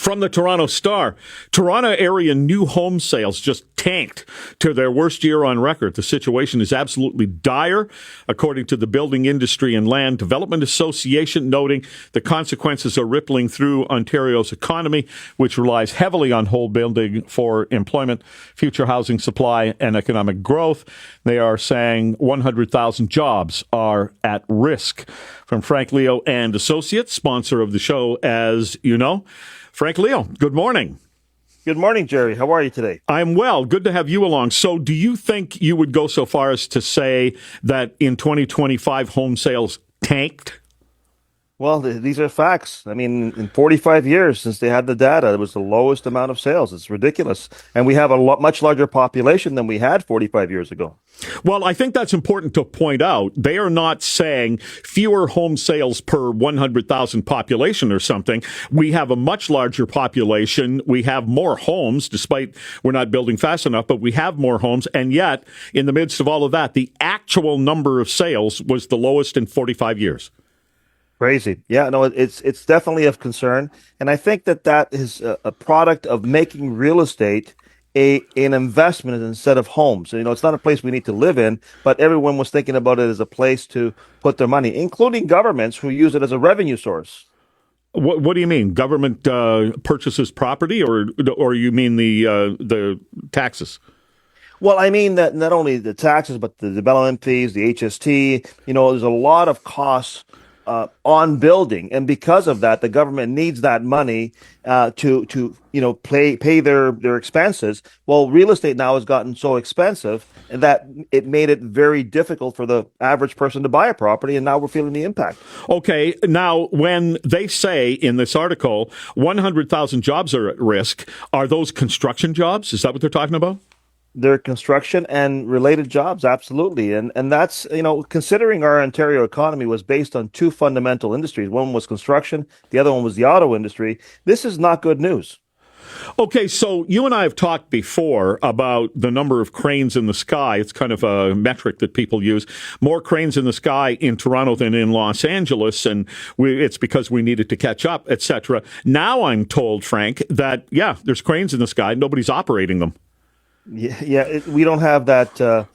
From the Toronto Star, Toronto area new home sales just tanked to their worst year on record. The situation is absolutely dire, according to the Building Industry and Land Development Association, noting the consequences are rippling through Ontario's economy, which relies heavily on home building for employment, future housing supply, and economic growth. They are saying 100,000 jobs are at risk. From Frank Leo and Associates, sponsor of the show, as you know. Frank Leo, good morning. Good morning, Jerry. How are you today? I'm well. Good to have you along. So do you think you would go so far as to say that in 2025 home sales tanked? Well, these are facts. I mean, in 45 years since they had the data, it was the lowest amount of sales. It's ridiculous. And we have a much larger population than we had 45 years ago. Well, I think that's important to point out. They are not saying fewer home sales per 100,000 population or something. We have a much larger population. We have more homes, despite we're not building fast enough, but we have more homes. And yet, in the midst of all of that, the actual number of sales was the lowest in 45 years. Crazy. Yeah, no, it's definitely of concern. And I think that is a product of making real estate an investment instead of homes. You know, it's not a place we need to live in, but everyone was thinking about it as a place to put their money, including governments who use it as a revenue source. What do you mean? Government purchases property, or you mean the taxes? Well, I mean that not only the taxes, but the development fees, the HST. You know, there's a lot of costs on building, and because of that, the government needs that money to pay their expenses. Well, real estate now has gotten so expensive that it made it very difficult for the average person to buy a property, and now we're feeling the impact. Okay, now when they say in this article 100,000 jobs are at risk, are those construction jobs? Is that what they're talking about? Their construction and related jobs, absolutely. And that's, considering our Ontario economy was based on two fundamental industries. One was construction, the other one was the auto industry. This is not good news. Okay, so you and I have talked before about the number of cranes in the sky. It's kind of a metric that people use. More cranes in the sky in Toronto than in Los Angeles, and it's because we needed to catch up, etc. Now I'm told, Frank, that, there's cranes in the sky. Nobody's operating them. Yeah, we don't have that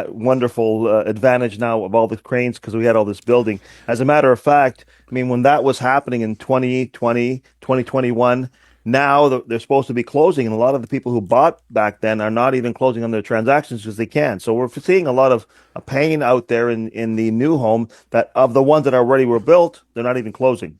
wonderful advantage now of all the cranes because we had all this building. As a matter of fact, I mean, when that was happening in 2020, 2021, now they're supposed to be closing, and a lot of the people who bought back then are not even closing on their transactions because they can't. So we're seeing a lot of pain out there in the new home that of the ones that already were built, they're not even closing.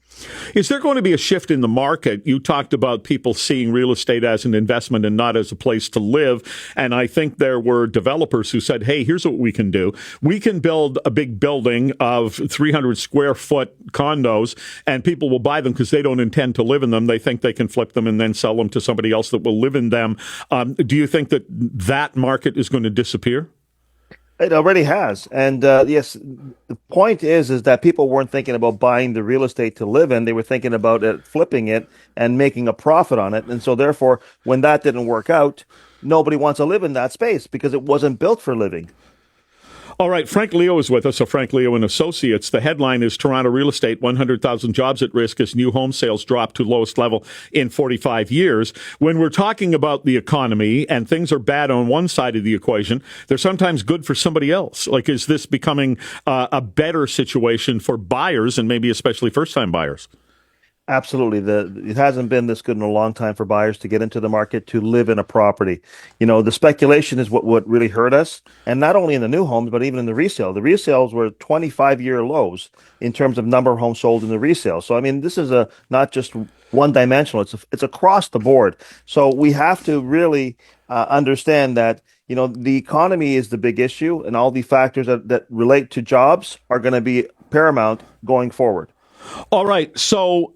Is there going to be a shift in the market? You talked about people seeing real estate as an investment and not as a place to live. And I think there were developers who said, hey, here's what we can do. We can build a big building of 300 square foot condos, and people will buy them because they don't intend to live in them. They think they can flip them and then sell them to somebody else that will live in them. Do you think that market is going to disappear? It already has. And yes, the point is that people weren't thinking about buying the real estate to live in. They were thinking about flipping it and making a profit on it. And so therefore, when that didn't work out, nobody wants to live in that space because it wasn't built for living. All right, Frank Leo is with us, so Frank Leo and Associates. The headline is Toronto Real Estate, 100,000 jobs at risk as new home sales drop to lowest level in 45 years. When we're talking about the economy and things are bad on one side of the equation, they're sometimes good for somebody else. Like, is this becoming a better situation for buyers and maybe especially first-time buyers? Absolutely. It hasn't been this good in a long time for buyers to get into the market to live in a property. You know, the speculation is what really hurt us. And not only in the new homes, but even in the resale. The resales were 25-year lows in terms of number of homes sold in the resale. So, I mean, this is not just one dimensional. It's across the board. So we have to really understand that, the economy is the big issue, and all the factors that relate to jobs are going to be paramount going forward. All right. So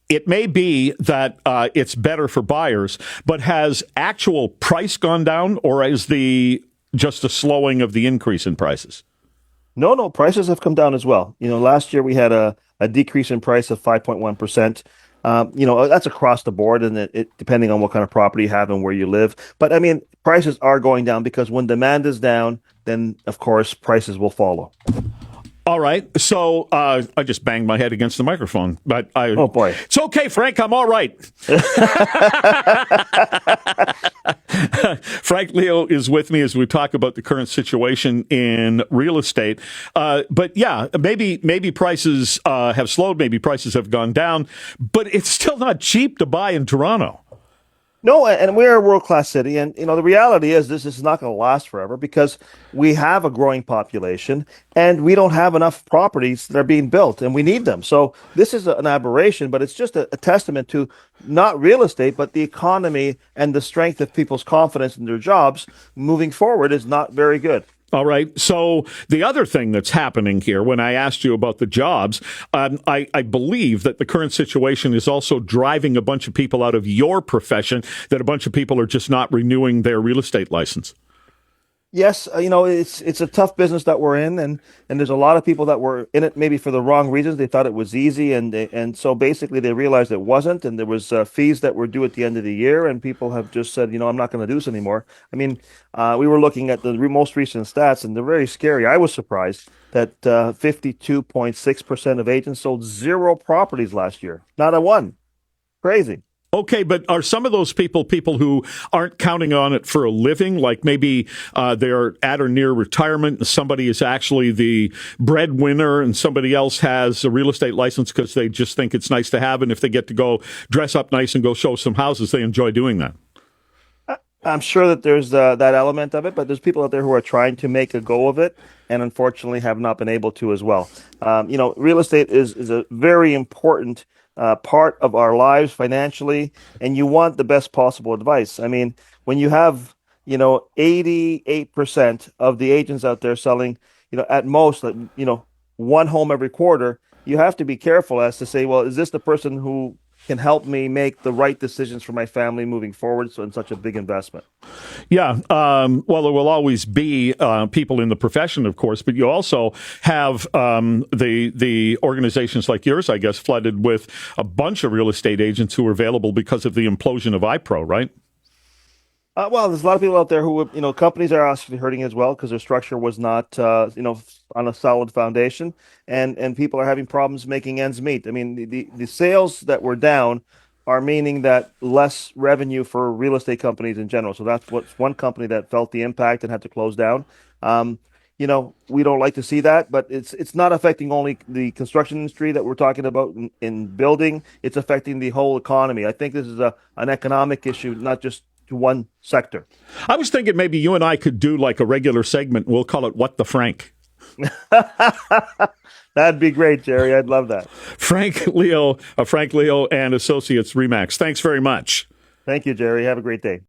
it may be that it's better for buyers, but has actual price gone down, or is just a slowing of the increase in prices? No, prices have come down as well. Last year we had a decrease in price of 5.1%. That's across the board, and it depending on what kind of property you have and where you live. But I mean, prices are going down because when demand is down, then of course prices will follow. All right. So I just banged my head against the microphone, but Oh boy. it's okay, Frank. I'm all right. Frank Leo is with me as we talk about the current situation in real estate. But yeah, maybe prices have slowed, maybe prices have gone down, but it's still not cheap to buy in Toronto. No, and we're a world-class city, and the reality is this is not going to last forever because we have a growing population and we don't have enough properties that are being built, and we need them. So this is an aberration, but it's just a testament to not real estate, but the economy and the strength of people's confidence in their jobs moving forward is not very good. All right. So the other thing that's happening here, when I asked you about the jobs, I believe that the current situation is also driving a bunch of people out of your profession, that a bunch of people are just not renewing their real estate license. Yes, it's a tough business that we're in, and there's a lot of people that were in it maybe for the wrong reasons. They thought it was easy, and so basically they realized it wasn't, and there was fees that were due at the end of the year, and people have just said, I'm not going to do this anymore. I mean, we were looking at the most recent stats, and they're very scary. I was surprised that 52.6% of agents sold zero properties last year, not a one. Crazy. Okay, but are some of those people who aren't counting on it for a living, like maybe they're at or near retirement and somebody is actually the breadwinner and somebody else has a real estate license because they just think it's nice to have, and if they get to go dress up nice and go show some houses, they enjoy doing that? I'm sure that there's that element of it, but there's people out there who are trying to make a go of it and unfortunately have not been able to as well. Real estate is a very important part of our lives financially, and you want the best possible advice. I mean, when you have, 88% of the agents out there selling, at most, one home every quarter, you have to be careful as to say, well, is this the person who can help me make the right decisions for my family moving forward? So, in such a big investment. Yeah. Well, there will always be people in the profession, of course, but you also have the organizations like yours, I guess, flooded with a bunch of real estate agents who are available because of the implosion of iPro, right? Well, there's a lot of people out there who, companies are actually hurting as well because their structure was not, on a solid foundation, and people are having problems making ends meet. I mean, the sales that were down are meaning that less revenue for real estate companies in general. So that's what's one company that felt the impact and had to close down. We don't like to see that, but it's not affecting only the construction industry that we're talking about in building. It's affecting the whole economy. I think this is an economic issue, not just to one sector. I was thinking maybe you and I could do like a regular segment. We'll call it What the Frank. That'd be great, Jerry. I'd love that. Frank Leo and Associates Remax. Thanks very much. Thank you, Jerry. Have a great day.